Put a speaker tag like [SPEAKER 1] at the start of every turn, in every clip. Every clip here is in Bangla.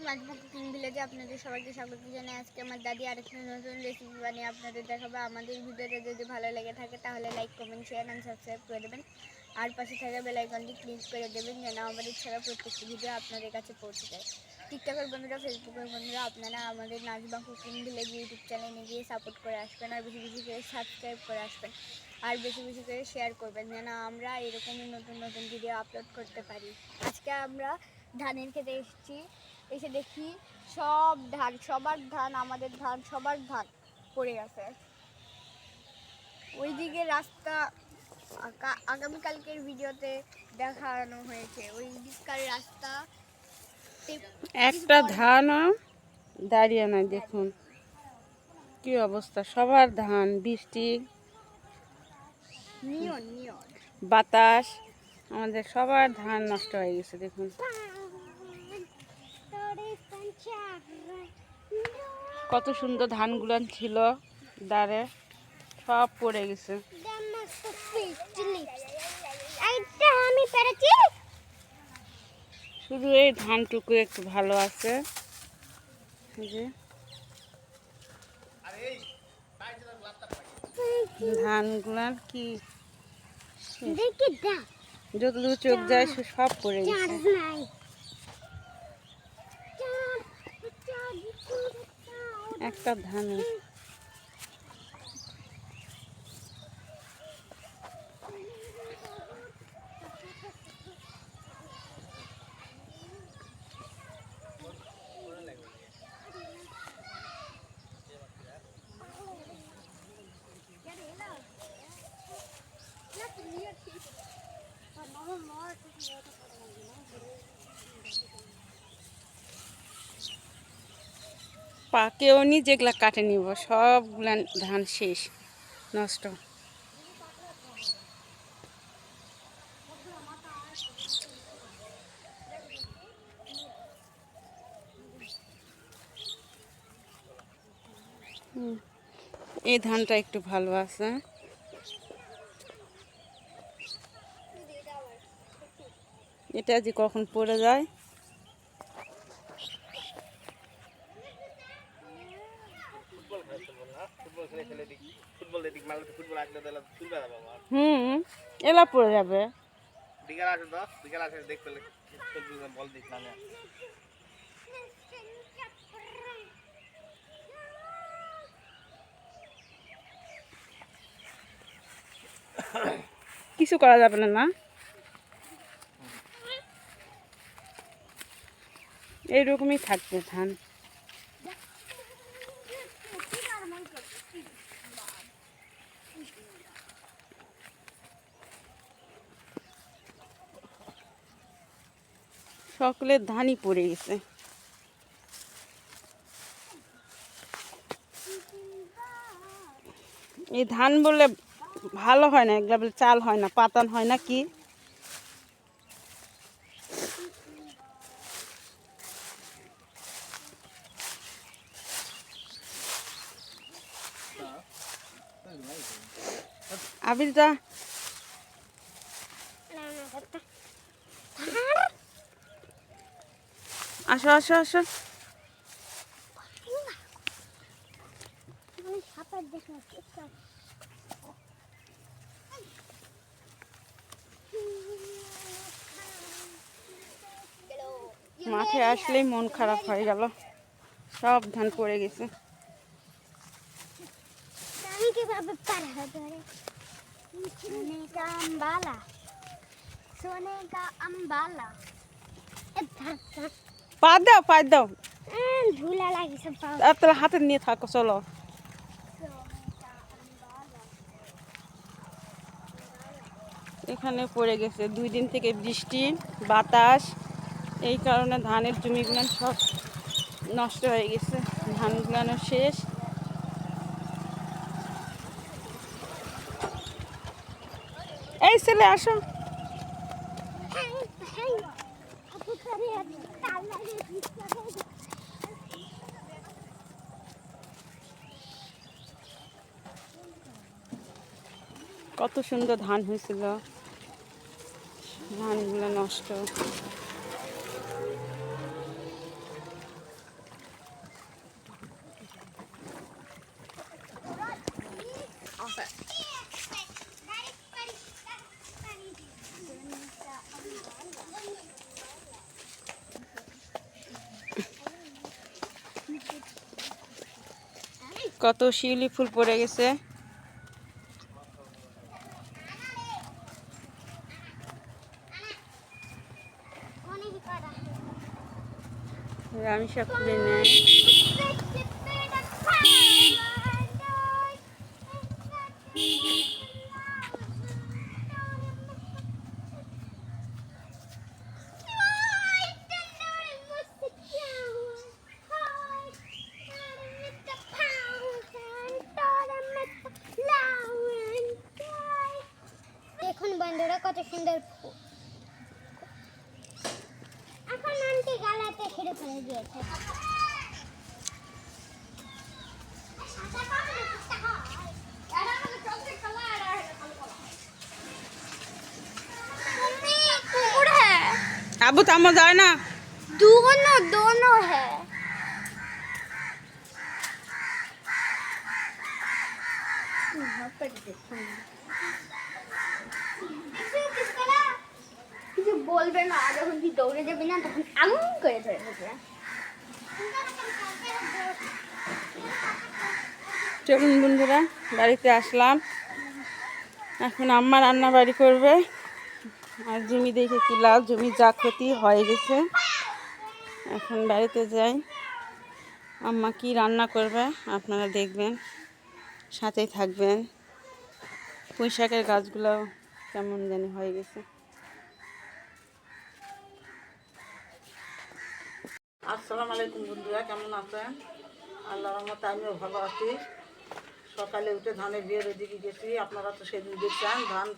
[SPEAKER 1] মাজমা কুকিং ভিলেজে আপনাদের সবাইকে স্বাগত জানাই। আজকে আমার দাদি আরেকটা নতুন রেসিপি বানিয়ে আপনাদের দেখাবো। আমাদের ভিডিওটা যদি ভালো লেগে থাকে তাহলে like, comment, share and subscribe করে দেবেন। আর পাশে থাকা বেল আইকনটি ক্লিক করে দেবেন যেন আমাদের ছাড়া প্রত্যেকটি ভিডিও আপনাদের কাছে পৌঁছে যায়। টিকটকের বন্ধুরা, ফেসবুকের বন্ধুরা, আপনারা আমাদের নাজমা কুকিং ভিলেজ ইউটিউব চ্যানেলে গিয়ে সাপোর্ট করে আসবেন আর বেশি বেশি করে সাবস্ক্রাইব করে আসবেন আর বেশি বেশি করে শেয়ার করবেন যেন আমরা এরকমই নতুন নতুন ভিডিও আপলোড করতে পারি। আজকে আমরা ধানের খেতে এসেছি, এসে দেখি সব ধান, সবার ধান, আমাদের ধান, সবার ধান পড়ে গেছে। ওইদিকে রাস্তা আগামীকালকের ভিডিওতে দেখানো হয়েছে। ওই দিককার রাস্তা
[SPEAKER 2] একটা ধানও দাঁড়িয়ে নাই। দেখুন কি অবস্থা, সবার ধান। বৃষ্টি, বাতাস, আমাদের সবার ধান নষ্ট হয়ে গেছে। দেখুন কত সুন্দর ধানগুলো ছিল, দাঁড়ে সব পড়ে গেছে। শুধু এই ধানটুকু একটু ভালো আছে। ধানগুলার কি যতদূর চোখ যায় সব পড়ে গেছে। একটা ধান পাকেও নি, যেগুলা কাটে নিব সবগুলা ধান শেষ, নষ্ট। এই ধানটা একটু ভালো আছে। এটা যে কখন পড়ে যায়। এলা পড়ে যাবে। কিছু করা যাবে না, এইরকমই থাকবে ধান। সকলের ধানই পড়ে গেছে। এই ধান বললে ভালো হয় না, এগুলা বলে চাল হয় না, পাতান হয় না কি। আবিরটা আসো আসো আসো। মাঠে আসলেই মন খারাপ হয়ে গেল, সব ধান পড়ে গেছে। পা দাও, পা দাও,
[SPEAKER 1] ধুলা লাগিছে।
[SPEAKER 2] তাহলে হাতে নিয়ে থাকো, চলো। এখানে পড়ে গেছে 2 দিন থেকে বৃষ্টি, বাতাস, এই কারণে ধানের জমিগুলো সব নষ্ট হয়ে গেছে। ধানগুলো শেষ। এই ছেলে আসো। কত সুন্দর ধান হয়েছিল, ধানগুলো নষ্ট। কত শিউলি ফুল পড়ে গেছে। আমি সব তুলে নেয়।
[SPEAKER 1] এখন বন্ধুরা কত সুন্দর এখন আন্টি গালাতে ছেড়ে ফেলে দিয়েছে। कुकुर है
[SPEAKER 2] আবু তামো যায় না।
[SPEAKER 1] दोनों दोनों है। কিছু বলবে না, যখন তুই দৌড়ে যাবি না তখন আঙুল করে ধরে দেবে।
[SPEAKER 2] চলুন বন্ধুরা, বাড়িতে আসলাম। এখন আম্মা রান্না বাড়ি করবে। আর জমি দেখে কি লাভ, জমি যা ক্ষতি হয়ে গেছে। এখন বাড়িতে যাই, আম্মা কি রান্না করবে আপনারা দেখবেন, সাথেই থাকবেন। পুঁই শাকের গাছগুলো কেমন জানি হয়ে গেছে।
[SPEAKER 3] আসসালামু আলাইকুম বন্ধুরা, কেমন আছেন? আল্লাহর রহমতে আমিও ভালো আছি। সকালে উঠে ধানের বিয়ের ওইদিকে গেছি, আপনারা তো সেদিন দেখছেন ধান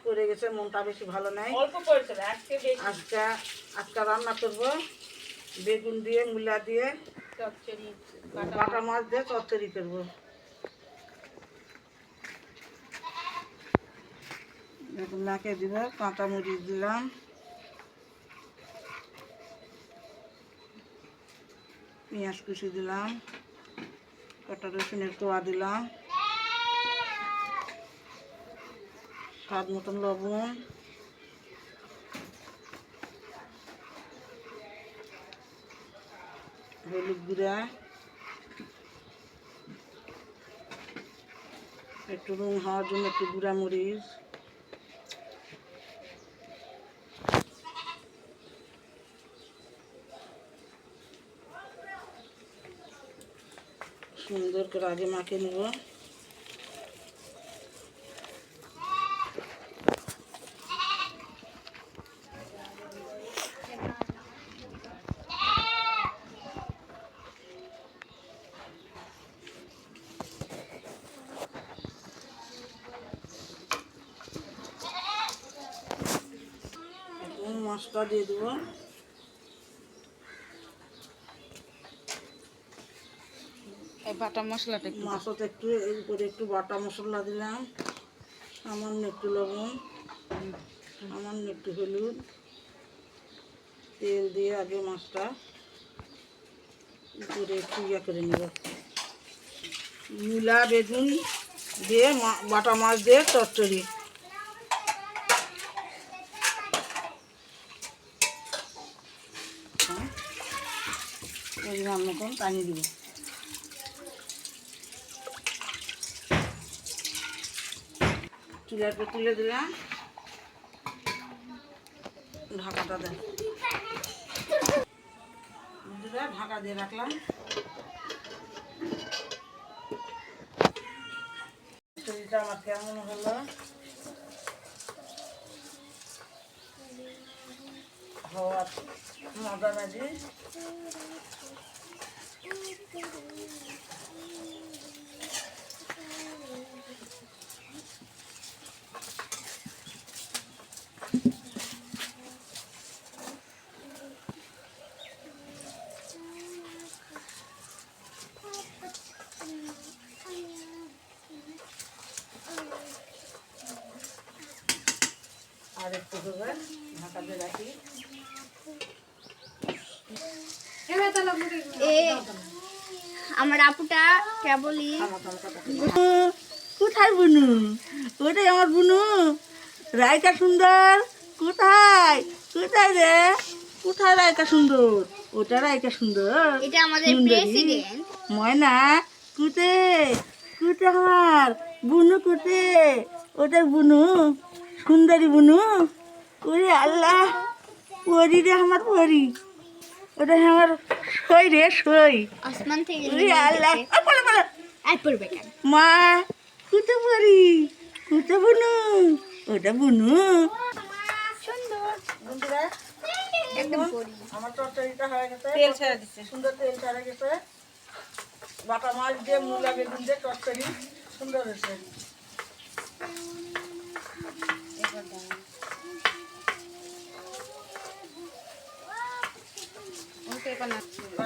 [SPEAKER 3] পড়ে গেছে, মনটা বেশি ভালো নেই। আজকে রান্না করব বেগুন দিয়ে, মূলা দিয়ে, বাটা মাছ দিয়ে চচ্চড়ি করবো। বেগুনটাকে দিব, কাঁচা মরিচ দিলাম, পেঁয়াজ কুচি দিলাম, কটা রসুনের কোয়া দিলাম, স্বাদ মতন লবণ, হলুদ গুঁড়া, একটু রং হওয়ার জন্য একটু গুঁড়া মরিচ, সুন্দর করে আগে মাখিয়ে নেব। এখন মাছটা দিয়ে দেবো।
[SPEAKER 2] এই বাটা মশলাটা একটু
[SPEAKER 3] মাছত একটু এর উপরে একটু বাটা মশলা দিলাম, সামান্য একটু লবণ, সামান্য একটু হলুদ, তেল দিয়ে আগে মাছটা উপরে একটু ইয়ে করে নেব। মূলা বেগুন দিয়ে বাটা মাছ দিয়ে চচ্চড়ি। পরিমাণ মতন পানি দিব। চুলাটা তুলে দিলাম, ঢাকাটা দেন। ঢাকা দিয়ে রাখলাম। চুরিটা আমার কেমন হলো, হওয়ার মজা লাগে। আর একটু দেবে, ঢাকা দিয়ে রাখি।
[SPEAKER 1] আমার আপুটা কেবলই
[SPEAKER 3] কোথায় বুনু? ওটাই আমার বুনু, রায়কা সুন্দর। কোথায় কোথায় রে? কোথায় রায়কা সুন্দর? ওটা রায়কা সুন্দর।
[SPEAKER 1] এটা আমাদের
[SPEAKER 3] সুন্দরী।
[SPEAKER 1] প্রেসিডেন্ট।
[SPEAKER 3] ময়না কুটে কুটে আমার বুনু কুটে, ওটা বুনু, সুন্দরী বুনু। ওরে আল্লাহ, পরি রে আমার পরি, ওটা আমার সই রে সই।
[SPEAKER 1] আসমান থেকে
[SPEAKER 3] ওরে আল্লাহ, বলো বলো
[SPEAKER 1] আর পড়বে কেন?
[SPEAKER 3] মা, কুটে পরি, কুটে বুনু, ওটা বুনু।
[SPEAKER 1] সুন্দর
[SPEAKER 3] বন্ধুরা,
[SPEAKER 1] একদম পরি।
[SPEAKER 3] আমার তরকারিটা হয়ে গেছে,
[SPEAKER 2] তেল ছেড়ে দিচ্ছে।
[SPEAKER 3] সুন্দর তেল ছাড়া গেছে। বাটা মাছ দিয়ে মূলা বেগুন দিয়ে তরকারি সুন্দর হয়েছে।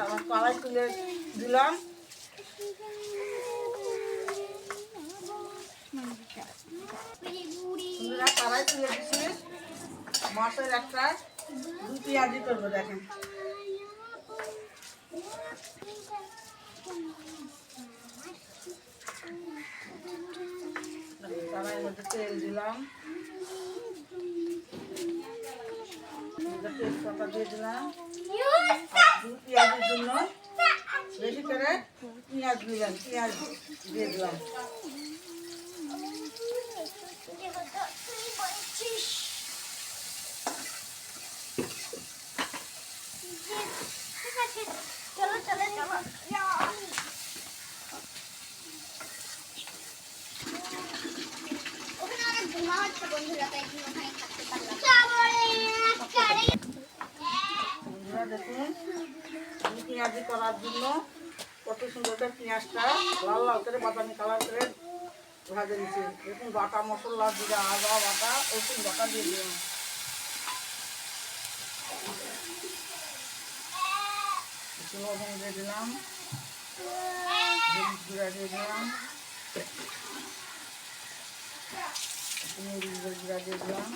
[SPEAKER 3] আমার কড়াই তুলে দিলাম। বন্ধুরা, কড়াই তুলে দিচ্ছি, মাছের একটা দু পেঁয়াজি করবো। দেখেন, কড়াইয়ের মধ্যে তেল দিলাম, তেজপাতা দিয়ে দিলাম, আর দু পেঁয়াজের জন্য বেশি করে পেঁয়াজ দিলাম, পেঁয়াজ দিয়ে দিলাম।
[SPEAKER 1] চলো চলো চলো। ওখানে অনেক ধোঁয়া হচ্ছে বন্ধুরা, তাই জন্য ওখানে থাকতে পারলাম।
[SPEAKER 3] বন্ধুরা দেখুন, আমি পেঁয়াজি করার জন্য কত সুন্দর করে পেঁয়াজটা লাল লাল করে বাদামি কালার করে ভাজে নিচ্ছি। দেখুন, বাটা মশলা, জিরা, আদা বাটা, রসুন বাটা দিয়ে দিলাম। লবণ দিয়ে দিলাম, হলুদ গুঁড়া দিয়ে দিলাম, মরিচ গুঁড়া দিয়ে দিলাম,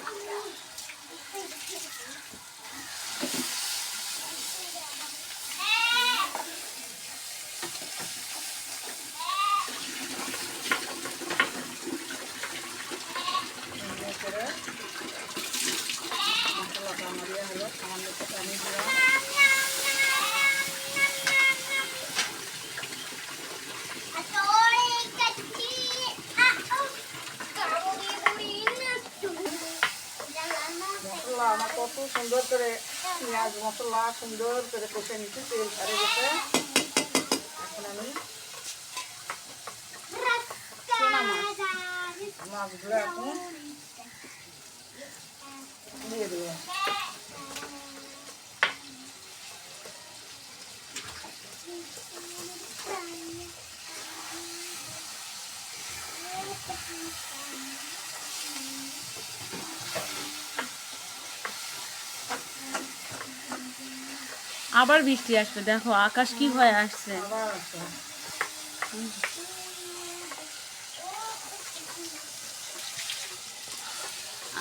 [SPEAKER 3] করে মশলাটা মারিয়ে হলো, সামান্য একটু পানি দিলাম। মশলা আমার কত সুন্দর করে পেঁয়াজ মশলা সুন্দর করে কষে নিচ্ছি, তেল ছাড়ে গেছে। এখন আমি মাছগুলো এখন দিয়ে দেবো।
[SPEAKER 2] আবার বৃষ্টি আসবে, দেখো আকাশ কি হয়ে আসছে।
[SPEAKER 3] আবার আছে।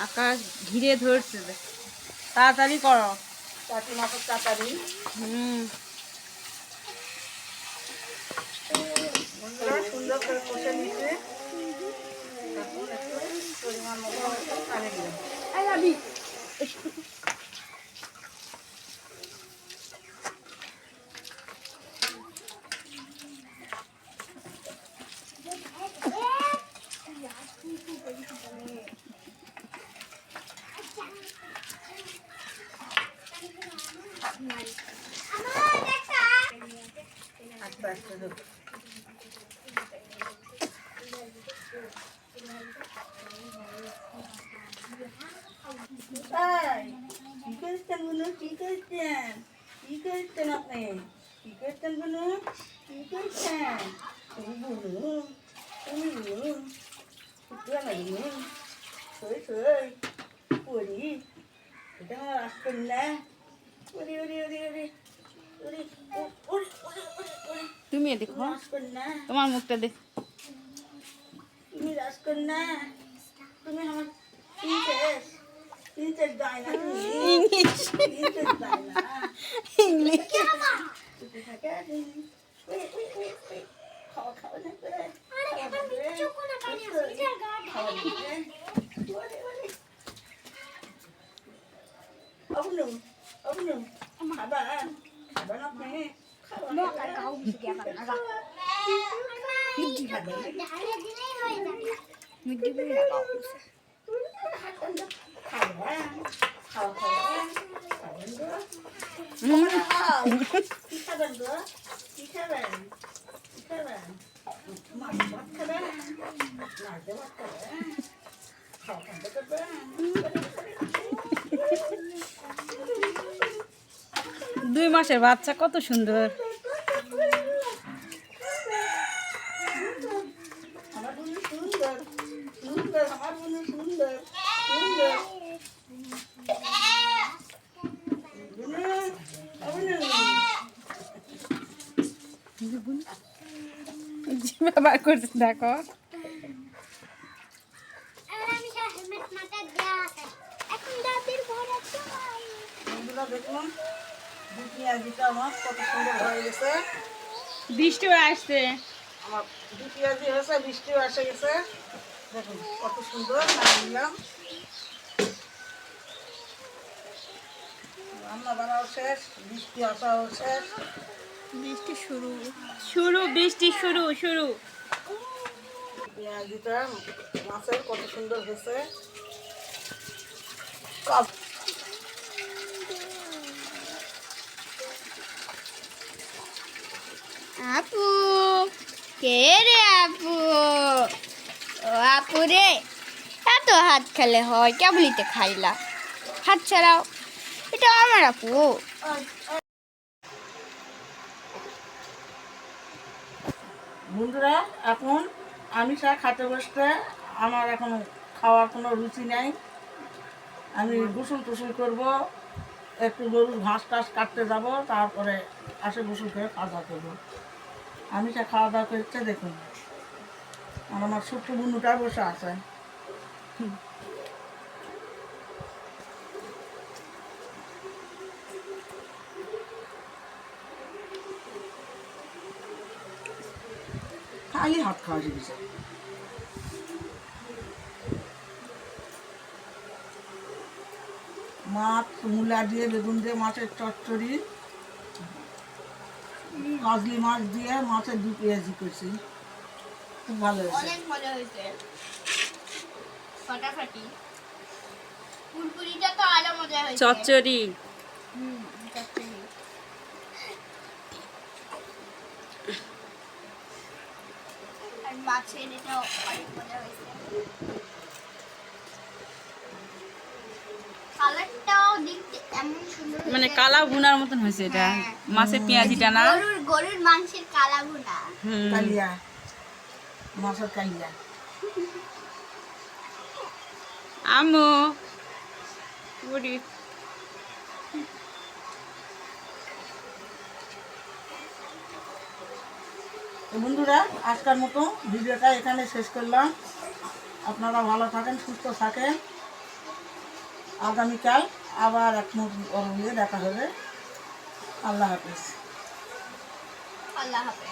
[SPEAKER 2] আকাশ ঘিরে ধরছে, তাড়াতাড়ি করো।
[SPEAKER 3] চাটি মাছের তাড়াতাড়ি বন্ধুরা সুন্দর করে কষে নিচ্ছে। এখন একটু পরিমাণ মতো পানি দিলাম। আস্তে আস্তে দেবো। কি করছেন বুনু, কি করছেন, কি করছেন আপনি, কি করছেন বুনু, কি করছেন? তুমি বুনু, তুমি বুনু, শুক্রিয়া না বুনু, সই সই পড়ি, এটা আমার আসতেন না। ওরে ওরে ওরে ওরে ওরে ওরে ওরে ওরে,
[SPEAKER 2] তুমি দেখো,
[SPEAKER 3] রাজকন্যা,
[SPEAKER 2] তোমার মুখটা দেখ।
[SPEAKER 3] তুমি রাজকন্যা, তুমি আমার princess, princess Diana,
[SPEAKER 2] English
[SPEAKER 3] princess Diana.
[SPEAKER 2] English
[SPEAKER 3] চুপে থাকে, খাওয়া খাওয়া না করে, খাওয়া দিবে। অবনু অবনু, খাবার খাবার আপনি, খাওয়া মিষ্টি খাবেন
[SPEAKER 1] মিষ্টি করে লাগাও
[SPEAKER 3] খাবেন খাওয়া খাবেন খাবেন গো কি খাবেন গো কি খাবেন কি খাবেন মাছ ভাত খাবেন মাছ ভাত খাবেন খাওয়া খাবে খাবেন
[SPEAKER 2] 2 মাসের বাচ্চা কত সুন্দর।
[SPEAKER 3] আমার বোন সুন্দর সুন্দর আমার বোন সুন্দর সুন্দর
[SPEAKER 2] ব্যবহার করছে দেখো।
[SPEAKER 3] বন্ধুরা দেখুন পেঁয়াজিটা আমার কত সুন্দর হয়ে গেছে।
[SPEAKER 2] বৃষ্টিও আসছে।
[SPEAKER 3] আমার পেঁয়াজি হয়েছে বৃষ্টিও এসে গেছে দেখুন কত সুন্দর নামিয়ে নিলাম। রান্না বাড়াও শেষ বৃষ্টি আসাও শেষ
[SPEAKER 1] বৃষ্টি শুরু
[SPEAKER 2] বৃষ্টি শুরু।
[SPEAKER 3] পেঁয়াজিটা মাছের কত সুন্দর হয়েছে।
[SPEAKER 1] আপু কে রে আপু ও আপু রে এত হাত খেলে হয় কেবলিতে খাইলা হাত ছাড়াও এটা আমার আপু
[SPEAKER 3] বন্ধুরা এখন আমি খাতে বসতে আমার এখন খাওয়ার কোনো রুচি নেই। আমি গোসল টোসল করবো একটু গরুর ঘাস টাস কাটতে যাব তারপরে আসে গোসল করে খাওয়া দাওয়া করবো। আমি খাওয়া দাওয়া করতে দেখুন আর আমার ছোট্ট বুনুটা বসে আছে। খালি হাত খাওয়া শিখেছে। মাছ মূলা দিয়ে বেগুন দিয়ে মাছের চচ্চড়ি কাজলি মাছ দিয়ে মাছের 2 পেঁয়াজি করছি খুব ভালো হয়েছে।
[SPEAKER 1] অনেক মজা হয়েছে ফাটাফাটি পুরপুরিটা তো আরো মজা হয়েছে
[SPEAKER 2] চচ্চড়ি
[SPEAKER 1] চচ্চড়ি আর মাছের এটা অনেক মজা হয়েছে কালারটাও দেখতে এমন সুন্দর
[SPEAKER 2] মানে
[SPEAKER 1] হয়েছে।
[SPEAKER 2] কালা ভুনার মতন হয়েছে এটা।
[SPEAKER 1] হ্যাঁ।
[SPEAKER 2] মাছের পেঁয়াজিটা না।
[SPEAKER 1] গরুর মাংসের কালা ভুনা
[SPEAKER 2] হুম।
[SPEAKER 3] কালিয়া মাছের কালিয়া।
[SPEAKER 2] আমু বুড়ি
[SPEAKER 3] তো বন্ধুরা আজকের মতো ভিডিওটা এখানে শেষ করলাম। আপনারা ভালো থাকেন সুস্থ থাকেন। আগামীকাল আবার এক নতুন দেখা হবে। আল্লাহ হাফেজ।
[SPEAKER 1] আল্লাহ হাফেজ।